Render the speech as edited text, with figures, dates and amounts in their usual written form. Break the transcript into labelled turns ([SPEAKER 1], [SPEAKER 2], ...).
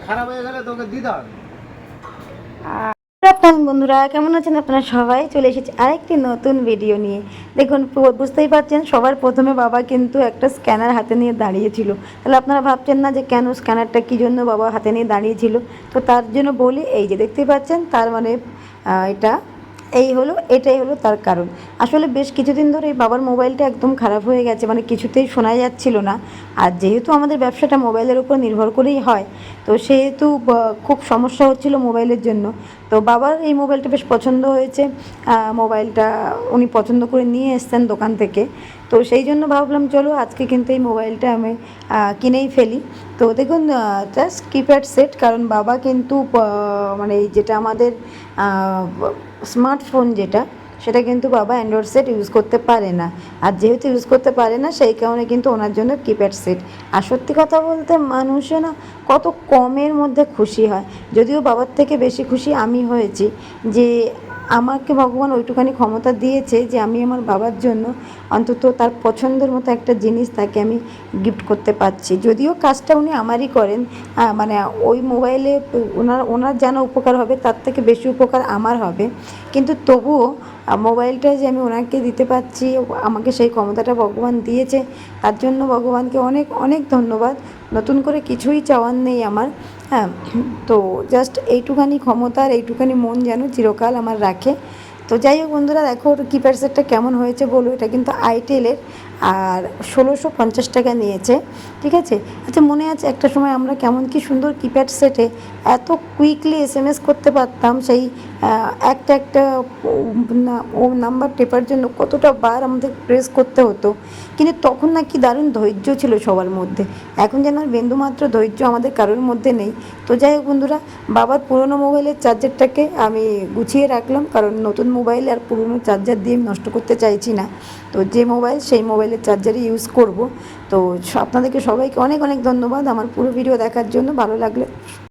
[SPEAKER 1] খারাপ হয়ে গেলে তোকে দিতে হবে।
[SPEAKER 2] বন্ধুরা কেমন আছেন আপনারা? সবাই চলে এসেছে আরেকটি নতুন ভিডিও নিয়ে। দেখুন বুঝতেই পারছেন, সবার প্রথমে বাবা কিন্তু একটা স্ক্যানার হাতে নিয়ে দাঁড়িয়েছিল। তাহলে আপনারা ভাবছেন না যে কেন স্ক্যানারটা কী জন্য বাবা হাতে নিয়ে দাঁড়িয়েছিল? তো তার জন্য বলি, এই যে দেখতেই পাচ্ছেন, তার মানে এটা এটাই হলো তার কারণ। আসলে বেশ কিছুদিন ধরে এই বাবার মোবাইলটা একদম খারাপ হয়ে গেছে, মানে কিছুতেই শোনা যাচ্ছিল না। আর যেহেতু আমাদের ব্যবসাটা মোবাইলের উপর নির্ভর করেই হয়, তো সেহেতু খুব সমস্যা হচ্ছিল মোবাইলের জন্য। তো বাবার এই মোবাইলটা বেশ পছন্দ হয়েছে, মোবাইলটা উনি পছন্দ করে নিয়ে এসছেন দোকান থেকে। তো সেই জন্য ভাবলাম চলো আজকে কিন্তু এই মোবাইলটা আমি কিনেই ফেলি। তো দেখুন, জাস্ট কিপ্যাড সেট, কারণ বাবা কিন্তু মানে যেটা আমাদের স্মার্টফোন যেটা, সেটা কিন্তু বাবা অ্যান্ড্রয়েড সেট ইউজ করতে পারে না। আর যেহেতু ইউজ করতে পারে না, সেই কারণে কিন্তু ওনার জন্য কিপ্যাড সেট। আর সত্যি কথা বলতে মানুষে না কত কমের মধ্যে খুশি হয়। যদিও বাবার থেকে বেশি খুশি আমি হয়েছি যে আমাকে ভগবান ওইটুখানি ক্ষমতা দিয়েছে যে আমি আমার বাবার জন্য অন্তত তার পছন্দের মতো একটা জিনিস তাকে আমি গিফট করতে পারছি। যদিও কাজটা উনি আমারই করেন, মানে ওই মোবাইলে ওনার ওনার যেন উপকার হবে তার থেকে বেশি উপকার আমার হবে, কিন্তু তবুও মোবাইলটা যে আমি ওনাকে দিতে পারছি, আমাকে সেই ক্ষমতাটা ভগবান দিয়েছে, তার জন্য ভগবানকে অনেক অনেক ধন্যবাদ। নতুন করে কিছুই চাওয়ার নেই আমার। হ্যাঁ, তো জাস্ট এইটুখানি ক্ষমতা আর এইটুখানি মন যেন চিরকাল আমার রাখে। তো যাই হোক বন্ধুরা, দেখো ওর কিপ্যাড সেটটা কেমন হয়েছে বলো। এটা কিন্তু আইটেলের, আর 1650 টাকা নিয়েছে, ঠিক আছে। আচ্ছা, মনে আছে একটা সময় আমরা কেমন কি সুন্দর কিপ্যাড সেটে এত কুইকলি এসএমএস করতে পারতাম, সেই একটা একটা ও নাম্বার টেপার জন্য কতটা বার আমাদের প্রেস করতে হতো, কিন্তু তখন না কি দারুণ ধৈর্য ছিল সবার মধ্যে। এখন যেন আর বিন্দুমাত্র ধৈর্য আমাদের কারোর মধ্যে নেই। তো যাই হোক বন্ধুরা, বাবার পুরনো মোবাইলের চার্জারটাকে আমি গুছিয়ে রাখলাম, কারণ নতুন মোবাইল আর পুরনো চার্জার দিয়ে নষ্ট করতে চাইছি না। তো যে মোবাইল সেই মোবাইলের চার্জারই ইউজ করব। তো আপনাদেরকে সবাইকে অনেক অনেক ধন্যবাদ আমার পুরো ভিডিও দেখার জন্য। ভালো লাগলে